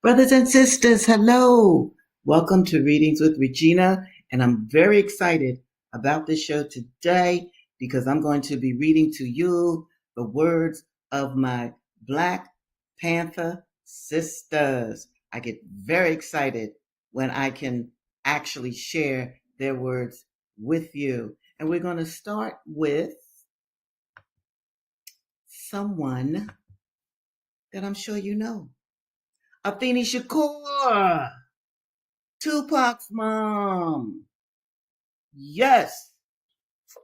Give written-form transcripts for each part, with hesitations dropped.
Brothers and sisters, hello. Welcome to Readings with Regina, and I'm very excited about this show today because I'm going to be reading to you the words of my Black Panther sisters. I get very excited when I can actually share their words with you. And we're going to start with someone that I'm sure you know. Afeni Shakur. Tupac's mom. Yes.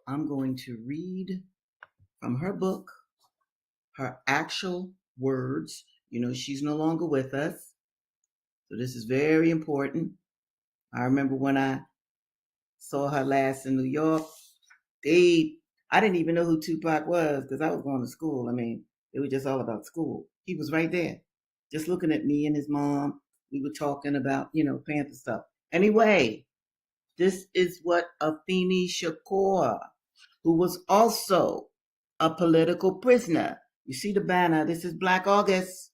I'm going to read from her book, her actual words. You know, she's no longer with us. So this is very important. I remember when I saw her last in New York, I didn't even know who Tupac was because I was going to school. I mean, it was just all about school. He was right there, just looking at me and his mom. We were talking about, Panther stuff. Anyway, this is what Afeni Shakur, who was also a political prisoner. You see the banner. This is Black August.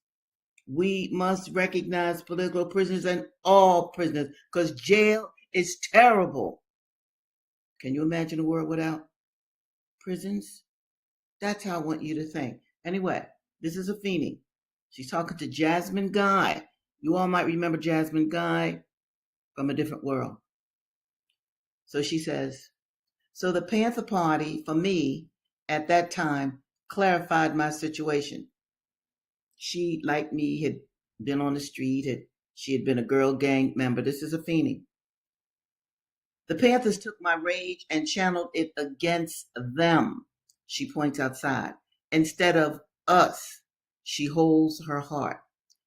We must recognize political prisoners and all prisoners because jail is terrible. Can you imagine a world without prisons? That's how I want you to think. Anyway, this is Afeni. She's talking to Jasmine Guy. You all might remember Jasmine Guy from A Different World. So she says, so the Panther Party, for me, at that time, clarified my situation. She, like me, had been on the street. She had been a girl gang member. This is Afeni. The Panthers took my rage and channeled it against them, she points outside. Instead of us, she holds her heart.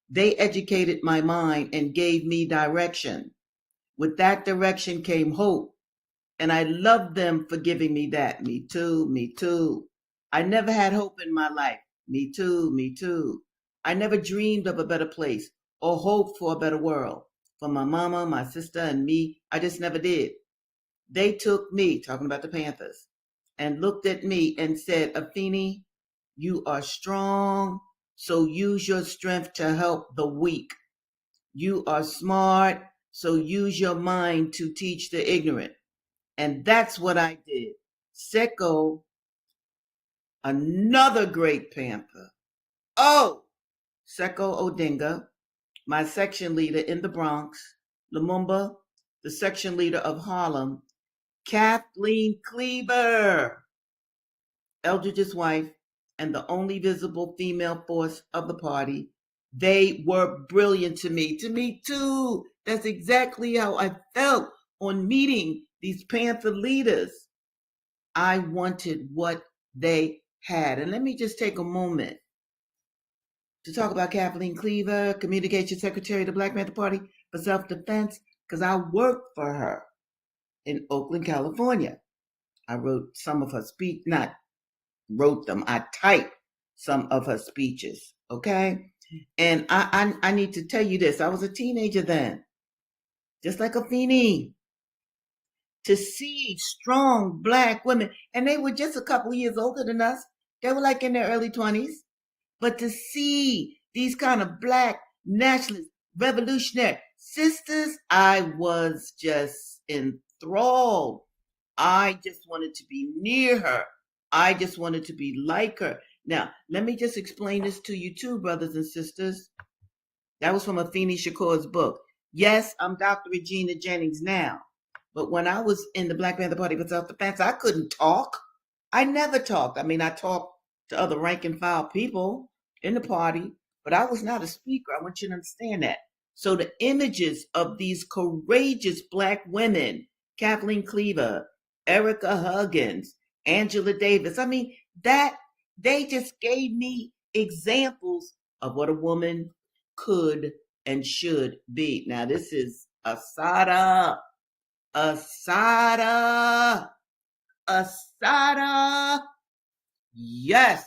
They educated my mind and gave me direction. With that direction came hope. And I love them for giving me that. Me too, me too. I never had hope in my life. Me too, me too. I never dreamed of a better place or hoped for a better world. For my mama, my sister, and me, I just never did. They took me, talking about the Panthers, and looked at me and said, Afeni, you are strong, so use your strength to help the weak. You are smart, so use your mind to teach the ignorant. And that's what I did. Seko, another great Panther. Oh, Seko Odinga, my section leader in the Bronx. Lumumba, the section leader of Harlem. Kathleen Cleaver, Eldridge's wife, and the only visible female force of the party. They were brilliant to me. To me, too. That's exactly how I felt on meeting these Panther leaders. I wanted what they had. And let me just take a moment to talk about Kathleen Cleaver, Communications Secretary of the Black Panther Party for Self-Defense, because I worked for her in Oakland, California. I wrote some of her speech, not wrote them, I typed some of her speeches, okay? And I need to tell you this. I was a teenager then, just like Afeni, to see strong Black women, and they were just a couple years older than us. They were like in their early 20s. But to see these kind of Black nationalist revolutionary sisters, I was just enthralled. I just wanted to be near her. I just wanted to be like her. Now, let me just explain this to you too, brothers and sisters. That was from Afeni Shakur's book. Yes, I'm Dr. Regina Jennings now. But when I was in the Black Panther Party for Self-Defense, I couldn't talk. I never talked. I mean, I talked to other rank and file people in the party, but I was not a speaker. I want you to understand that. So the images of these courageous Black women, Kathleen Cleaver, Erica Huggins, Angela Davis, I mean, that they just gave me examples of what a woman could and should be. Now, this is Assata, Assata, Assata. Yes,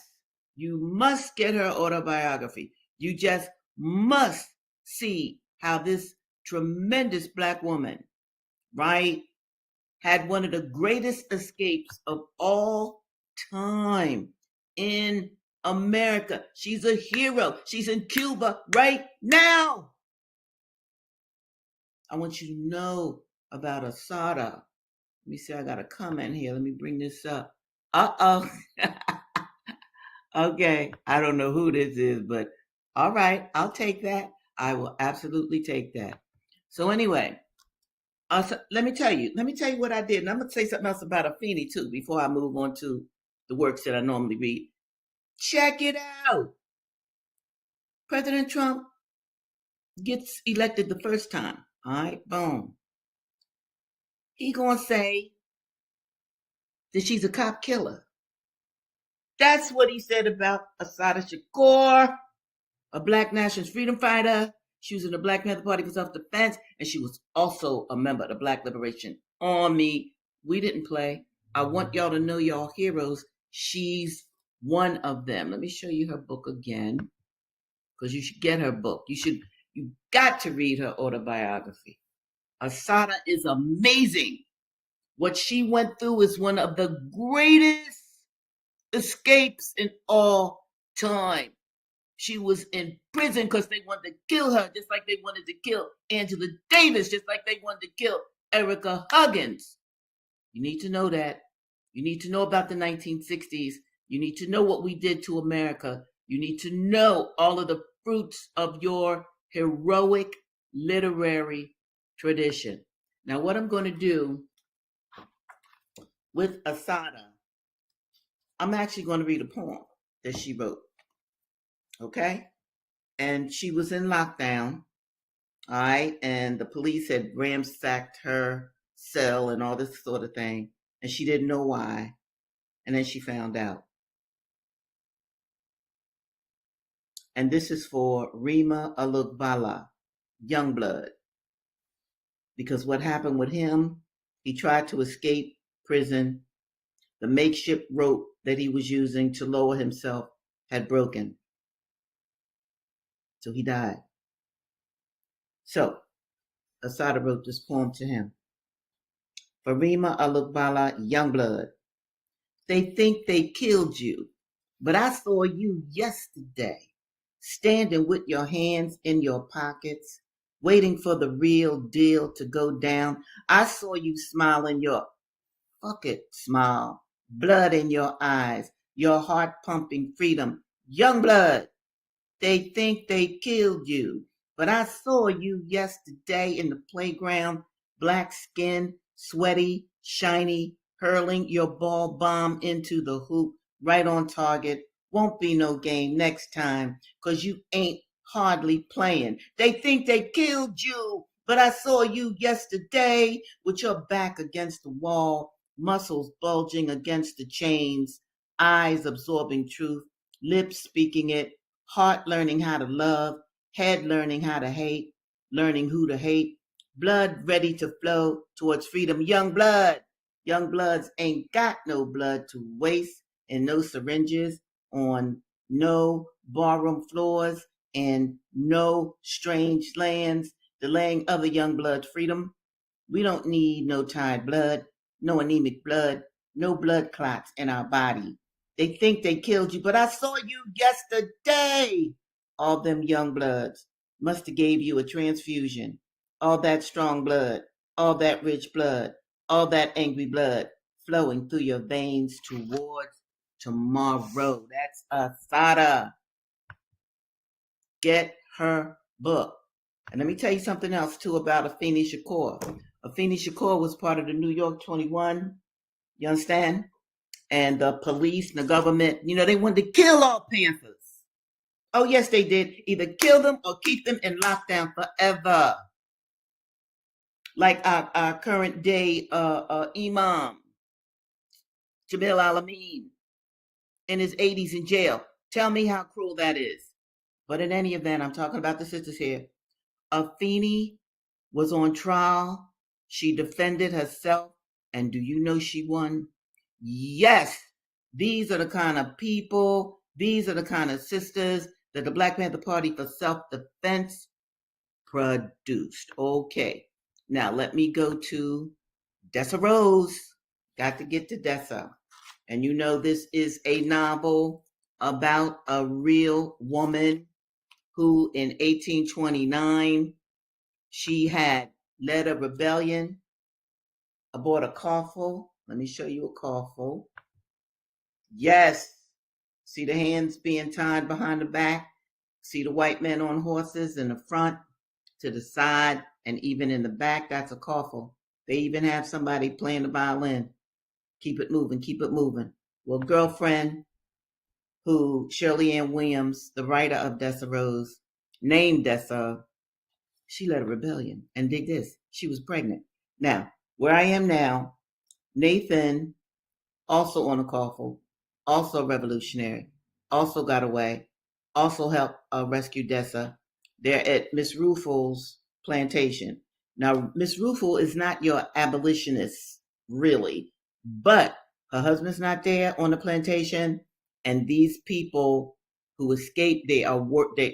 you must get her autobiography. You just must see how this tremendous Black woman, right, had one of the greatest escapes of all time in America. She's a hero. She's in Cuba right now. I want you to know about Assata. Let me see, I got a comment here. Let me bring this up. Uh-oh. Okay, I don't know who this is, but all right, I'll take that. I will absolutely take that. So anyway, so let me tell you what I did. And I'm going to say something else about Afeni too before I move on to the works that I normally read. Check it out. President Trump gets elected the first time. All right, boom. He gonna say that she's a cop killer. That's what he said about Assata Shakur, a black nationalist freedom fighter. She was in the Black Panther Party for self-defense, and she was also a member of the Black Liberation Army. We didn't play. I want y'all to know y'all heroes. She's one of them. Let me show you her book again, because you should get her book. You got to read her autobiography. Assata is amazing. What she went through is one of the greatest escapes in all time. She was in prison because they wanted to kill her, just like they wanted to kill Angela Davis, just like they wanted to kill Erica Huggins. You need to know that. You need to know about the 1960s. You need to know what we did to America. You need to know all of the fruits of your heroic literary tradition. Now, what I'm going to do with Assata, I'm actually going to read a poem that she wrote. Okay? And she was in lockdown. All right. And the police had ransacked her cell and all this sort of thing. And she didn't know why. And then she found out. And this is for Rima Alukbala, Youngblood. Because what happened with him, he tried to escape prison. The makeshift rope that he was using to lower himself had broken. So he died. So Assata wrote this poem to him. For Rima Alukbala, Youngblood. They think they killed you, but I saw you yesterday, standing with your hands in your pockets, waiting for the real deal to go down. I saw you smiling your fuck it smile, blood in your eyes, your heart pumping freedom. Young blood, they think they killed you, but I saw you yesterday in the playground, black skin, sweaty, shiny, hurling your ball bomb into the hoop, right on target. Won't be no game next time, 'cause you ain't hardly playing. They think they killed you, but I saw you yesterday with your back against the wall, muscles bulging against the chains, eyes absorbing truth, lips speaking it, heart learning how to love, head learning how to hate, learning who to hate, blood ready to flow towards freedom. Young blood. Young bloods ain't got no blood to waste, and no syringes on no barroom floors and no strange lands delaying other young blood's freedom. We don't need no tired blood, no anemic blood, no blood clots in our body. They think they killed you, but I saw you yesterday. All them young bloods must have gave you a transfusion. All that strong blood, all that rich blood, all that angry blood flowing through your veins towards tomorrow. That's Assata. Get her book. And let me tell you something else too about Afeni Shakur. Afeni Shakur was part of the New York 21. You understand? And the police and the government, they wanted to kill all Panthers. Oh, yes, they did. Either kill them or keep them in lockdown forever. Like our current day Imam, Jamil Alameen, in his 80s in jail. Tell me how cruel that is. But in any event, I'm talking about the sisters here. Afeni was on trial. She defended herself. And do you know she won? Yes. These are the kind of people, these are the kind of sisters that the Black Panther Party for self-defense produced. Okay. Now let me go to Dessa Rose. Got to get to Dessa. And this is a novel about a real woman who in 1829, she had led a rebellion aboard a coffle. Let me show you a coffle. Yes. See the hands being tied behind the back? See the white men on horses in the front, to the side, and even in the back? That's a coffle. They even have somebody playing the violin. Keep it moving, keep it moving. Well, girlfriend, who Shirley Ann Williams, the writer of Dessa Rose, named Dessa, she led a rebellion. And dig this, she was pregnant. Now, where I am now, Nathan, also on a coffle, also revolutionary, also got away, also helped rescue Dessa. They're at Miss Ruffel's plantation. Now, Miss Ruffel is not your abolitionist, really, but her husband's not there on the plantation, and these people who escaped, they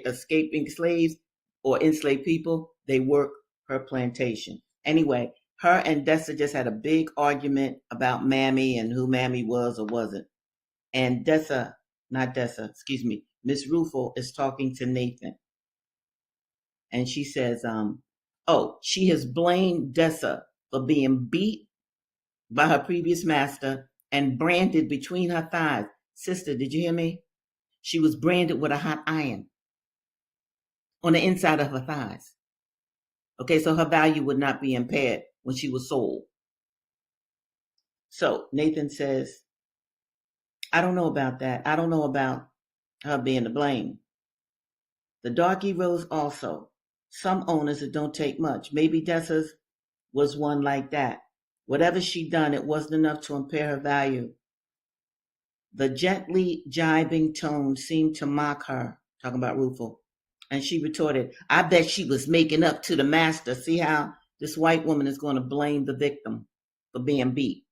escaping slaves or enslaved people. They work her plantation. Anyway, her and Dessa just had a big argument about Mammy and who Mammy was or wasn't. And Miss Ruffel is talking to Nathan. And she says, she has blamed Dessa for being beat by her previous master and branded between her thighs. Sister, did you hear me? She was branded with a hot iron on the inside of her thighs. Okay, so her value would not be impaired when she was sold. So Nathan says, I don't know about that. I don't know about her being to blame. The darky rose also. Some owners, it don't take much. Maybe Dessa's was one like that. Whatever she done, it wasn't enough to impair her value. The gently jibing tone seemed to mock her, talking about Rufel. And she retorted, I bet she was making up to the master. See how this white woman is going to blame the victim for being beat.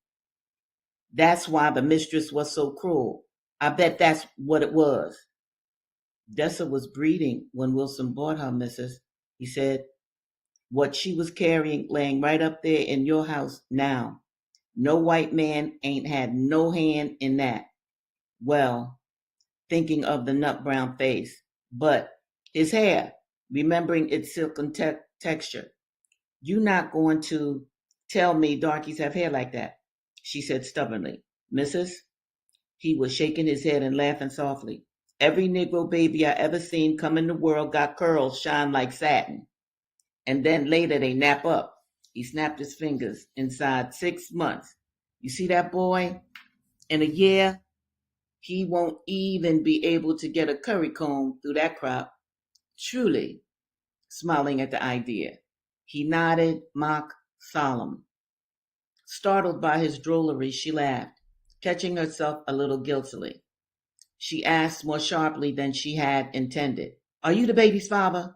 That's why the mistress was so cruel. I bet that's what it was. Dessa was breeding when Wilson bought her, missus. He said, what she was carrying laying right up there in your house now. No white man ain't had no hand in that. Well, thinking of the nut brown face, but his hair, remembering its silken texture. You not going to tell me darkies have hair like that, she said stubbornly. Missus, he was shaking his head and laughing softly. Every Negro baby I ever seen come in the world got curls shine like satin. And then later they nap up. He snapped his fingers. Inside 6 months. You see that boy? In a year, he won't even be able to get a curry comb through that crop. Truly, smiling at the idea. He nodded, mock, solemn. Startled by his drollery, she laughed, catching herself a little guiltily. She asked more sharply than she had intended, Are you the baby's father?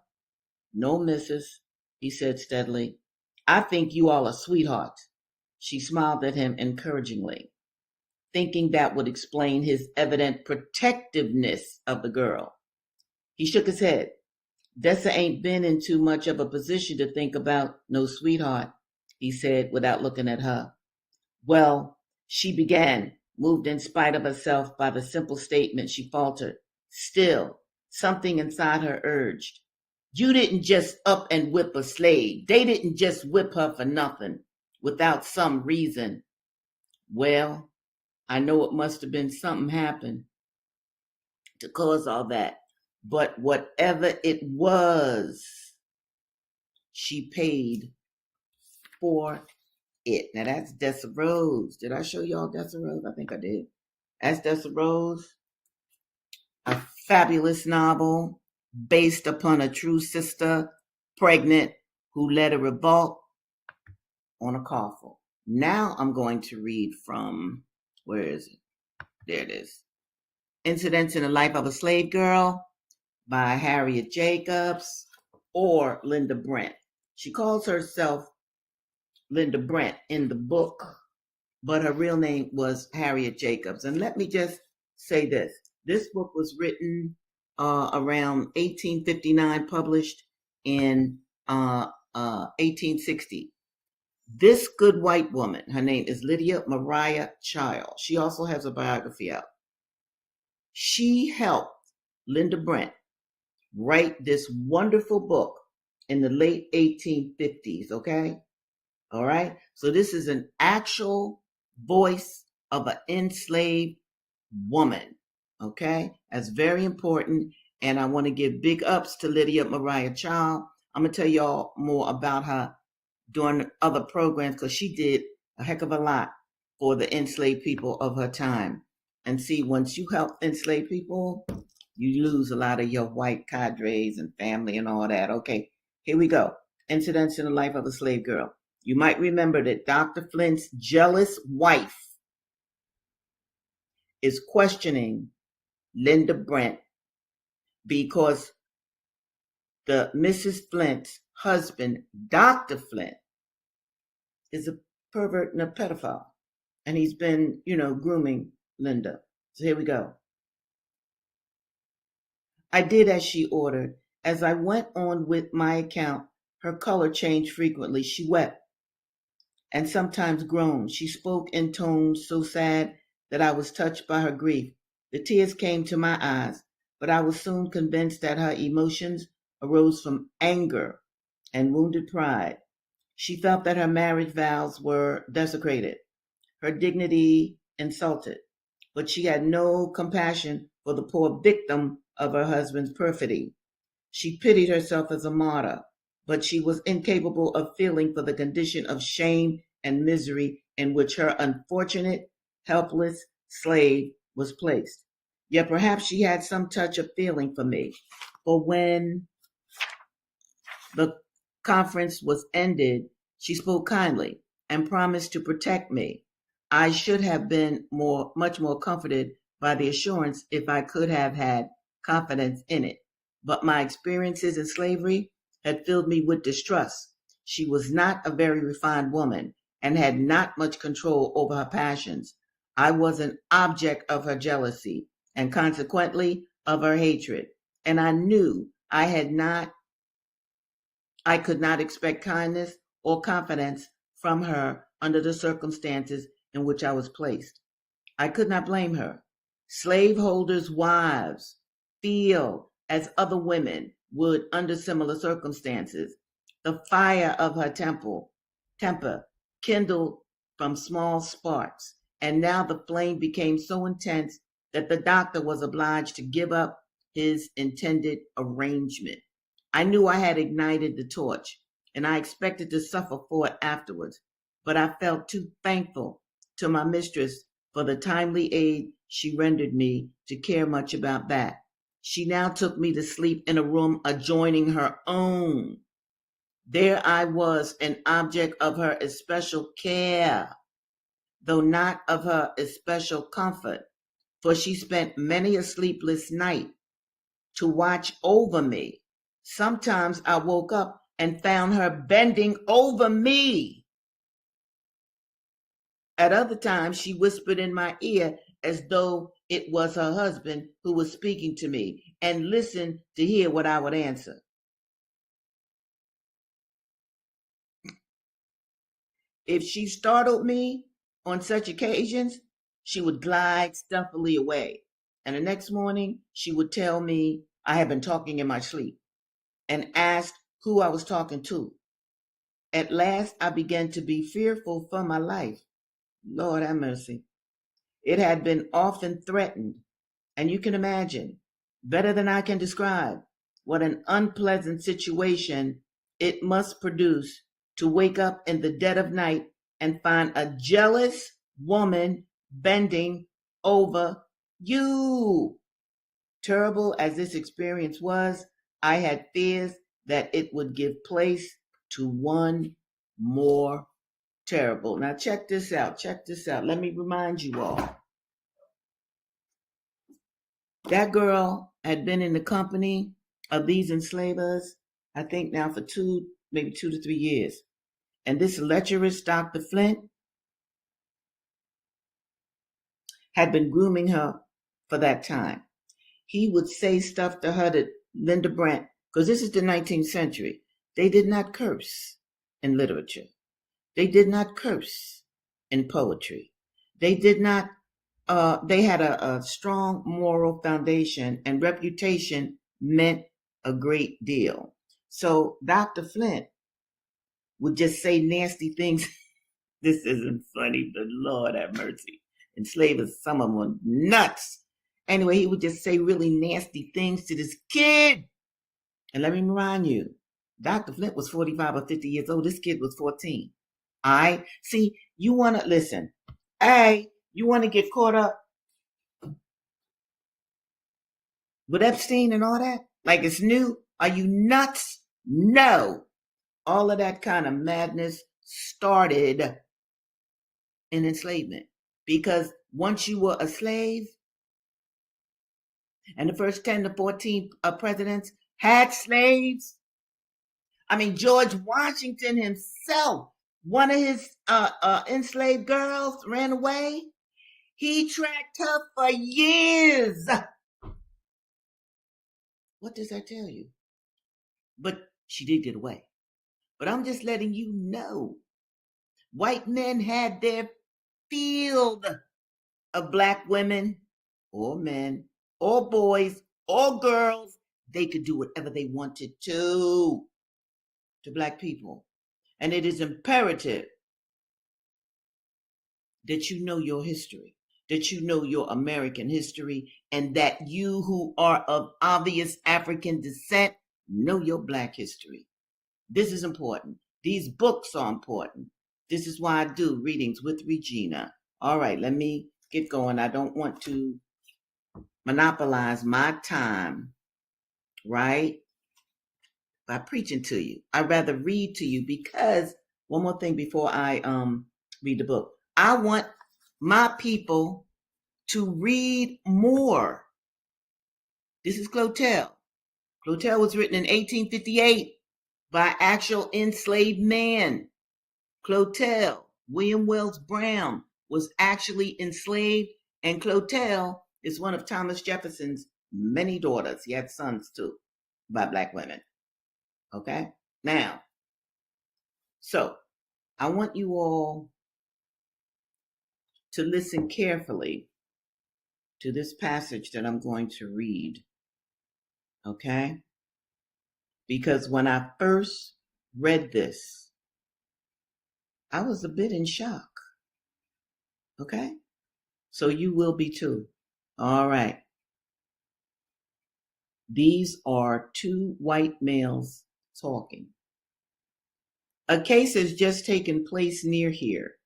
No, missus, he said steadily. I think you all are sweethearts. She smiled at him encouragingly, thinking that would explain his evident protectiveness of the girl. He shook his head. Dessa ain't been in too much of a position to think about no sweetheart, he said without looking at her. Well, she began, moved in spite of herself by the simple statement. She faltered. Still, something inside her urged. You didn't just up and whip a slave. They didn't just whip her for nothing, without some reason. Well, I know it must have been something happened to cause all that. But whatever it was, she paid for it. Now that's Dessa Rose. Did I show y'all Dessa Rose? I think I did. That's Dessa Rose, a fabulous novel based upon a true sister, pregnant, who led a revolt on a coffle. Now I'm going to read from, where is it? There it is. Incidents in the Life of a Slave Girl by Harriet Jacobs or Linda Brent. She calls herself Linda Brent in the book, but her real name was Harriet Jacobs. And let me just say this. This book was written around 1859, published in 1860. This good white woman, her name is Lydia Mariah Child. She also has a biography out. She helped Linda Brent write this wonderful book in the late 1850s, okay? All right? So this is an actual voice of an enslaved woman, okay? That's very important. And I want to give big ups to Lydia Mariah Child. I'm going to tell y'all more about her during other programs because she did a heck of a lot for the enslaved people of her time. And see, once you help enslaved people, you lose a lot of your white cadres and family and all that. Okay, here we go. Incidents in the life of a slave girl. You might remember that Dr. Flint's jealous wife is questioning Linda Brent because the Mrs. Flint's husband, Dr. Flint, is a pervert and a pedophile. And he's been, grooming Linda. So here we go. I did as she ordered. As I went on with my account, her color changed frequently. She wept and sometimes groaned. She spoke in tones so sad that I was touched by her grief. The tears came to my eyes, but I was soon convinced that her emotions arose from anger and wounded pride. She felt that her marriage vows were desecrated, her dignity insulted, but she had no compassion for the poor victim of her husband's perfidy. She pitied herself as a martyr, but she was incapable of feeling for the condition of shame and misery in which her unfortunate, helpless slave was placed. Yet perhaps she had some touch of feeling for me, for when the conference was ended, she spoke kindly and promised to protect me. I should have been much more comforted by the assurance if I could have had confidence in it. But my experiences in slavery had filled me with distrust. She was not a very refined woman and had not much control over her passions. I was an object of her jealousy and consequently of her hatred. And I knew I could not expect kindness or confidence from her under the circumstances in which I was placed. I could not blame her. Slaveholders' wives feel as other women would under similar circumstances. The fire of her temper kindled from small sparks, and now the flame became so intense that the doctor was obliged to give up his intended arrangement. I knew I had ignited the torch, and I expected to suffer for it afterwards, but I felt too thankful to my mistress for the timely aid she rendered me to care much about that. She now took me to sleep in a room adjoining her own. There I was, an object of her especial care, though not of her especial comfort, for she spent many a sleepless night to watch over me. Sometimes I woke up and found her bending over me. At other times, she whispered in my ear as though it was her husband who was speaking to me and listened to hear what I would answer. If she startled me on such occasions, she would glide stealthily away. And the next morning, she would tell me I had been talking in my sleep and asked who I was talking to. At last, I began to be fearful for my life. Lord have mercy. It had been often threatened, and you can imagine, better than I can describe, what an unpleasant situation it must produce to wake up in the dead of night and find a jealous woman bending over you. Terrible as this experience was, I had fears that it would give place to one more terrible. Now, check this out. Check this out. Let me remind you all. That girl had been in the company of these enslavers, I think now for maybe 2 to 3 years. And this lecherous Dr. Flint had been grooming her for that time. He would say stuff to her that Linda Brent, because this is the 19th century, they did not curse in literature. They did not curse in poetry. They did not, they had a strong moral foundation, and reputation meant a great deal. So Dr. Flint would just say nasty things. This isn't funny, but Lord have mercy. Enslavers, some of them were nuts. Anyway, he would just say really nasty things to this kid. And let me remind you, Dr. Flint was 45 or 50 years old. This kid was 14. All right? See, you want to listen. Hey, you want to get caught up with Epstein and all that? Like it's new? Are you nuts? No. All of that kind of madness started in enslavement. Because once you were a slave, and the first 10 to 14 presidents had slaves. I mean, George Washington himself, one of his enslaved girls ran away. He tracked her for years. What does that tell you? But she did get away. But I'm just letting you know, white men had their field of black women or men or boys or girls. They could do whatever they wanted to black people. And it is imperative that you know your history, that you know your American history, and that you who are of obvious African descent know your black history. This is important. These books are important. This is why I do readings with Regina. All right, let me get going. I don't want to monopolize my time, right? By preaching to you. I'd rather read to you because one more thing before I read the book. I want my people to read more. This is Clotel. Clotel was written in 1858 by actual enslaved man. Clotel, William Wells Brown, was actually enslaved, and Clotel is one of Thomas Jefferson's many daughters. He had sons too, by black women. Okay? Now, so I want you all to listen carefully to this passage that I'm going to read. Okay? Because when I first read this, I was a bit in shock. Okay? So you will be too. All right. These are two white males talking. A case has just taken place near here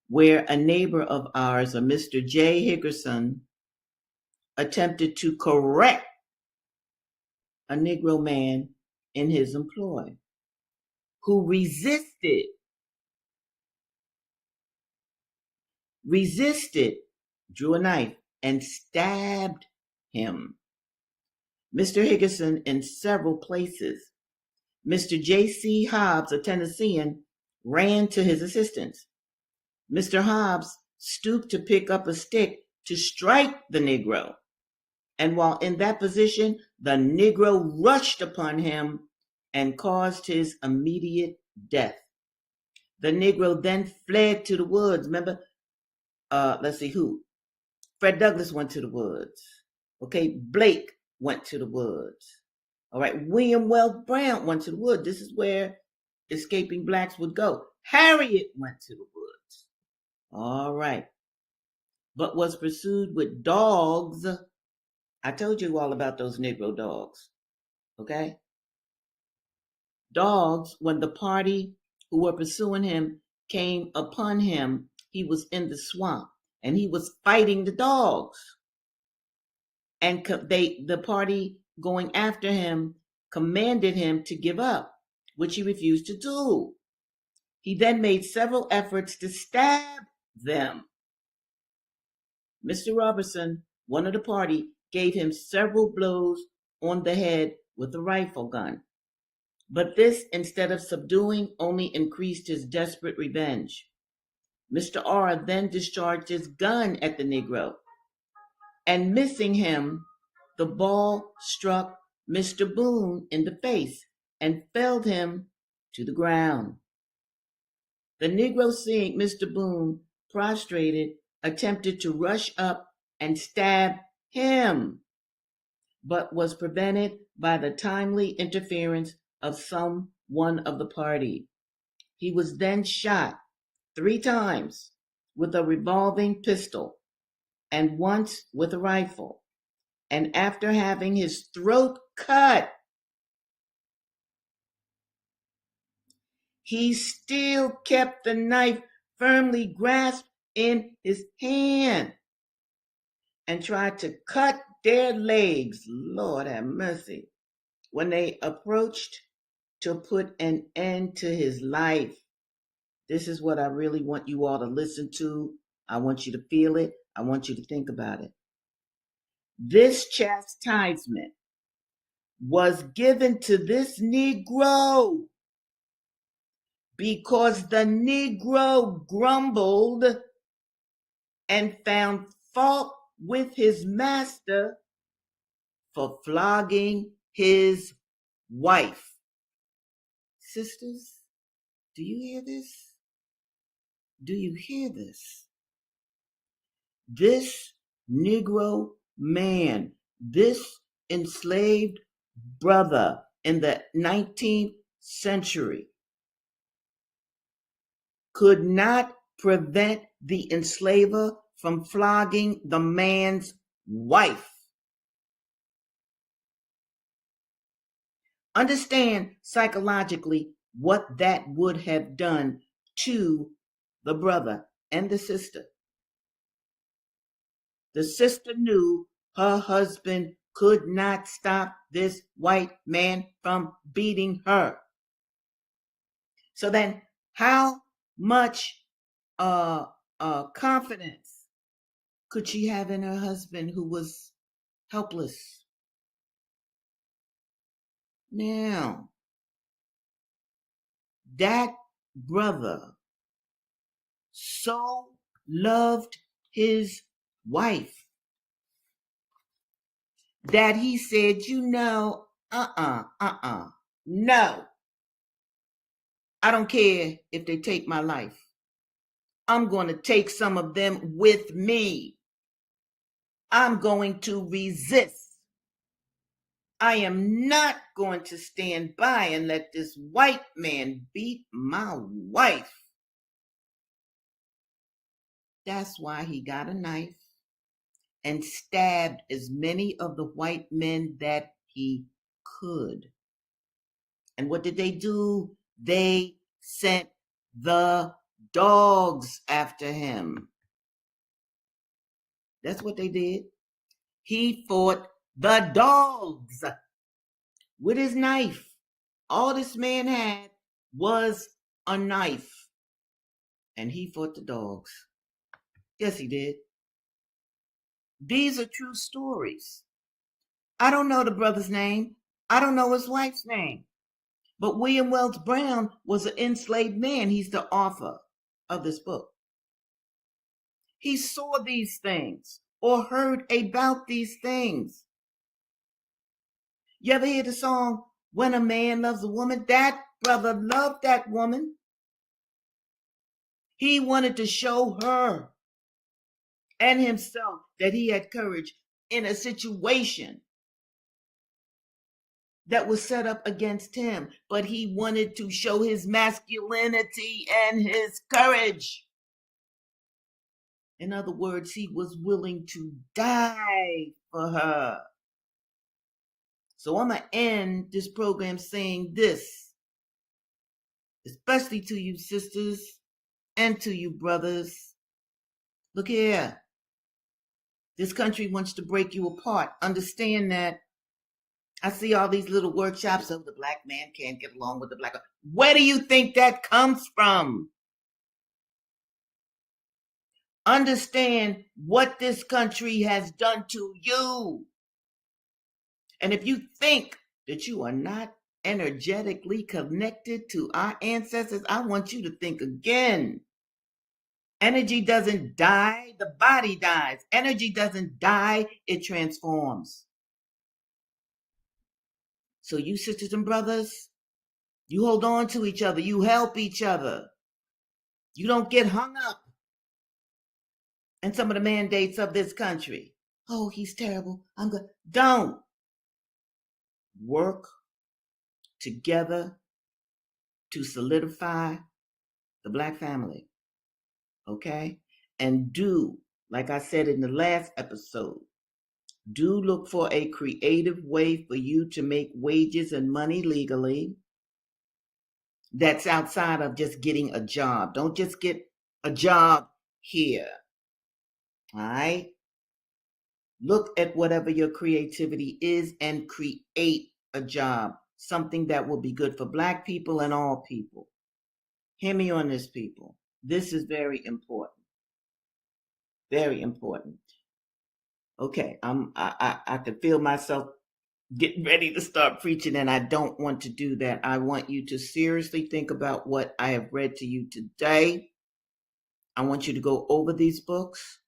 where a neighbor of ours, a Mr. J. Higgerson, attempted to correct a Negro man in his employ who resisted, drew a knife, and stabbed him. Mr. Higgerson in several places. Mr. J.C. Hobbs, a Tennessean, ran to his assistance. Mr. Hobbs stooped to pick up a stick to strike the Negro. And while in that position, the Negro rushed upon him and caused his immediate death. The Negro then fled to the woods. Remember, let's see who. Fred Douglass went to the woods. Okay, Blake went to the woods. All right, William Wells Brown went to the woods. This is where escaping blacks would go. Harriet went to the woods. All right. But was pursued with dogs. I told you all about those Negro dogs. Okay? Dogs, when the party who were pursuing him came upon him, he was in the swamp and he was fighting the dogs. And the party going after him commanded him to give up, which he refused to do. He then made several efforts to stab them. Mr. Robertson, one of the party, gave him several blows on the head with a rifle gun. But this, instead of subduing, only increased his desperate revenge. Mr. R then discharged his gun at the Negro, and missing him, the ball struck Mr. Boone in the face and felled him to the ground. The Negro, seeing Mr. Boone prostrated, attempted to rush up and stab him, but was prevented by the timely interference of someone of the party. He was then shot 3 times with a revolving pistol and once with a rifle. And after having his throat cut, he still kept the knife firmly grasped in his hand and tried to cut their legs. Lord have mercy. When they approached to put an end to his life. This is what I really want you all to listen to. I want you to feel it. I want you to think about it. This chastisement was given to this Negro because the Negro grumbled and found fault with his master for flogging his wife. Sisters, do you hear this? Do you hear this? This Negro man, this enslaved brother in the 19th century could not prevent the enslaver from flogging the man's wife. Understand psychologically what that would have done to the brother and the sister. The sister knew her husband could not stop this white man from beating her. So then, how much confidence could she have in her husband who was helpless? Now, that brother so loved his wife that he said, no, I don't care if they take my life. I'm going to take some of them with me. I'm going to resist. I am not going to stand by and let this white man beat my wife. That's why he got a knife and stabbed as many of the white men that he could. And what did they do? They sent the dogs after him. That's what they did. He fought the dogs with his knife. All this man had was a knife. And he fought the dogs. Yes, he did. These are true stories. I don't know the brother's name. I don't know his wife's name. But William Wells Brown was an enslaved man. He's the author of this book. He saw these things or heard about these things. You ever hear the song, When a Man Loves a Woman? That brother loved that woman. He wanted to show her and himself that he had courage in a situation that was set up against him, but he wanted to show his masculinity and his courage. In other words, he was willing to die for her. So I'm going to end this program saying this, especially to you sisters and to you brothers. Look here. This country wants to break you apart. Understand that. I see all these little workshops of the black man can't get along with the black. Where do you think that comes from? Understand what this country has done to you. And if you think that you are not energetically connected to our ancestors, I want you to think again. Energy doesn't die, the body dies. Energy doesn't die, it transforms. So you sisters and brothers, you hold on to each other, you help each other. You don't get hung up in some of the mandates of this country. Oh, he's terrible. I'm good. Don't. Work together to solidify the Black family. Okay? And do, like I said in the last episode, do look for a creative way for you to make wages and money legally that's outside of just getting a job. Don't just get a job here. All right? Look at whatever your creativity is and create a job, something that will be good for Black people and all people. Hear me on this, people. This is very important. Very important. Okay, I can feel myself getting ready to start preaching, and I don't want to do that. I want you to seriously think about what I have read to you today. I want you to go over these books.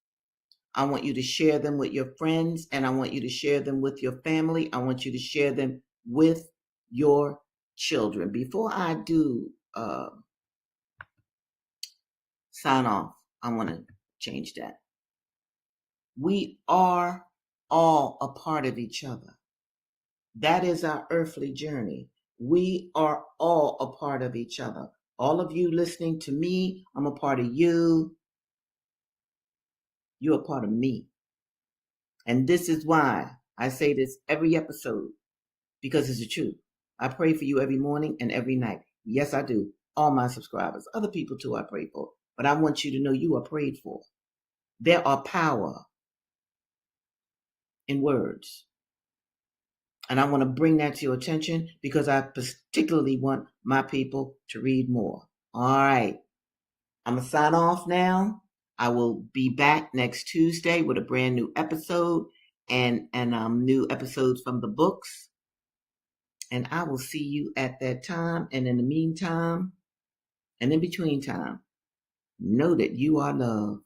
I want you to share them with your friends, and I want you to share them with your family. I want you to share them with your children. Before I do sign off, I want to change that. We are all a part of each other. That is our earthly journey. We are all a part of each other. All of you listening to me, I'm a part of you. You're a part of me. And this is why I say this every episode, because it's the truth. I pray for you every morning and every night. Yes, I do. All my subscribers, other people too, I pray for. But I want you to know you are prayed for. There are power in words. And I want to bring that to your attention because I particularly want my people to read more. All right. I'm going to sign off now. I will be back next Tuesday with a brand new episode and new episodes from the books. And I will see you at that time. And in the meantime, and in between time, know that you are loved.